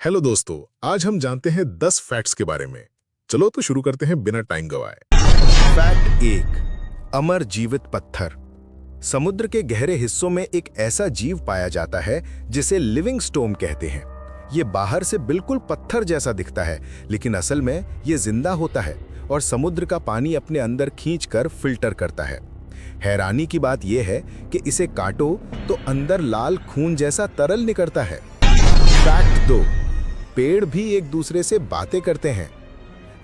Hello दोस्तों, आज हम जानते हैं 10 फैक्ट्स के बारे में। चलो तो शुरू करते हैं बिना टाइम गवाए। फैक्ट 1। अमर जीवित पत्थर। समुद्र के गहरे हिस्सों में एक ऐसा जीव पाया जाता है जिसे लिविंग स्टोन कहते हैं। ये बाहर से बिल्कुल पत्थर जैसा दिखता है, लेकिन असल में ये जिंदा होता है और समुद्र का पानी अपने अंदर खींचकर फिल्टर करता है। हैरानी की बात यह है कि इसे काटो तो अंदर लाल खून जैसा तरल निकलता है। फैक्ट 2। पेड़ भी एक दूसरे से बातें करते हैं।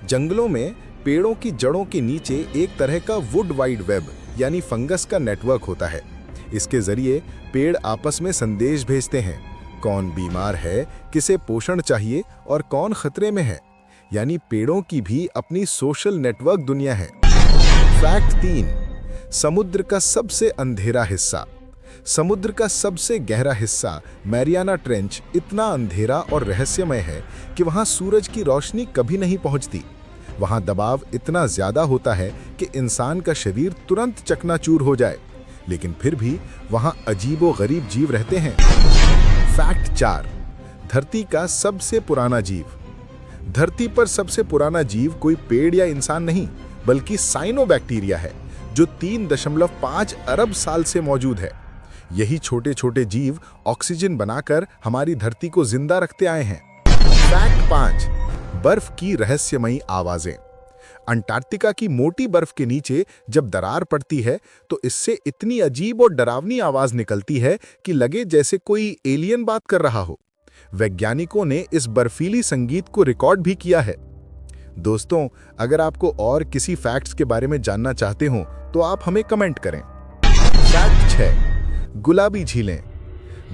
जंगलों में पेड़ों की जड़ों के नीचे एक तरह का वुड वाइड वेब यानी फंगस का नेटवर्क होता है। इसके जरिए पेड़ आपस में संदेश भेजते हैं, कौन बीमार है, किसे पोषण चाहिए और कौन खतरे में है। यानी पेड़ों की भी अपनी सोशल नेटवर्क दुनिया है। फैक्ट 3। समुद्र का सबसे अंधेरा हिस्सा। समुद्र का सबसे गहरा हिस्सा मैरियाना ट्रेंच इतना अंधेरा और रहस्यमय है कि वहां सूरज की रोशनी कभी नहीं पहुंचती। वहां दबाव इतना ज्यादा होता है कि इंसान का शरीर तुरंत चकनाचूर हो जाए, लेकिन फिर भी वहां अजीबो-गरीब जीव रहते हैं। फैक्ट 4। धरती का सबसे पुराना जीव। धरती पर सबसे पुराना जीव कोई पेड़ या इंसान नहीं, बल्कि साइनोबैक्टीरिया है, जो 3.5 अरब साल से मौजूद है। यही छोटे छोटे जीव ऑक्सीजन बनाकर हमारी धरती को जिंदा रखते आए हैं। फैक्ट 5। बर्फ की रहस्यमयी आवाजें। अंटार्कटिका की मोटी बर्फ के नीचे जब दरार पड़ती है तो इससे इतनी अजीब और डरावनी आवाज निकलती है कि लगे जैसे कोई एलियन बात कर रहा हो। वैज्ञानिकों ने इस बर्फीली संगीत को रिकॉर्ड भी किया है। दोस्तों, अगर आपको और किसी फैक्ट्स के बारे में जानना चाहते हो तो आप हमें कमेंट करें। फैक्ट 6। गुलाबी झीलें।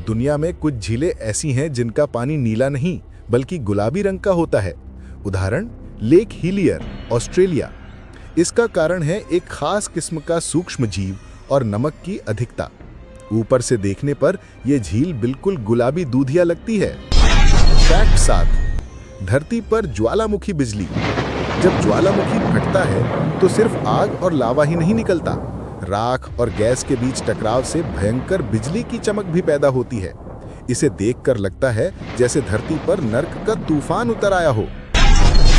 दुनिया में कुछ झीलें ऐसी हैं जिनका पानी नीला नहीं बल्कि गुलाबी रंग का होता है। उदाहरण लेक हिलियर, ऑस्ट्रेलिया। इसका कारण है एक खास किस्म का सूक्ष्म जीव और नमक की अधिकता। ऊपर से देखने पर यह झील बिल्कुल गुलाबी दूधिया लगती है। फैक्ट 7। धरती पर ज्वालामुखी बिजली। जब ज्वालामुखी फटता है तो सिर्फ आग और लावा ही नहीं निकलता, राख और गैस के बीच टकराव से भयंकर बिजली की चमक भी पैदा होती है। इसे देखकर लगता है जैसे धरती पर नर्क का तूफान उतर आया हो।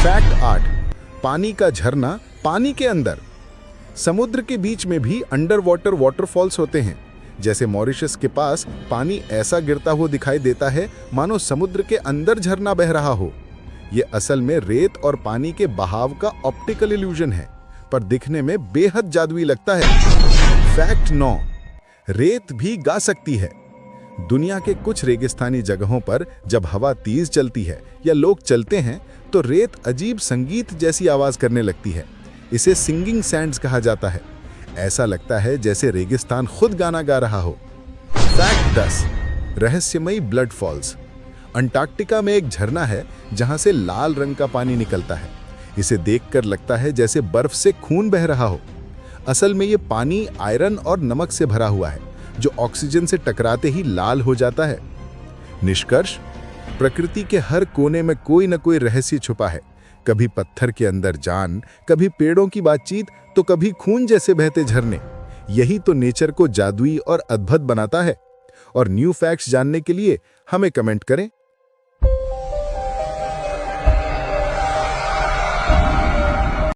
फैक्ट 8। पानी का झरना पानी के अंदर। समुद्र के बीच में भी अंडर वाटर वाटरफॉल्स होते हैं। जैसे मॉरिशस के पास पानी ऐसा गिरता हुआ दिखाई देता है मानो समुद्र के अंदर झरना बह रहा हो। यह असल में रेत और पानी के बहाव का ऑप्टिकल इल्यूजन है, पर दिखने में बेहद जादुई लगता है। फैक्ट 9। रेत भी गा सकती है। दुनिया के कुछ रेगिस्तानी जगहों पर जब हवा तेज चलती है या लोग चलते हैं तो रेत अजीब संगीत जैसी आवाज करने लगती है। इसे सिंगिंग सैंड्स कहा जाता है। ऐसा लगता है जैसे रेगिस्तान खुद गाना गा रहा हो। फैक्ट 10। रहस्यमयी ब्लड फॉल्स। अंटार्कटिका में एक झरना है जहां से लाल रंग का पानी निकलता है। इसे देखकर लगता है जैसे बर्फ से खून बह रहा हो। असल में ये पानी आयरन और नमक से भरा हुआ है, जो ऑक्सीजन से टकराते ही लाल हो जाता है। निष्कर्ष, प्रकृति के हर कोने में कोई न कोई रहस्य छुपा है। कभी पत्थर के अंदर जान, कभी पेड़ों की बातचीत, तो कभी खून जैसे बहते झरने। यही तो नेचर को जादुई और अद्भुत बनाता है। और न्यू फैक्ट्स जानने के लिए हमें कमेंट करें।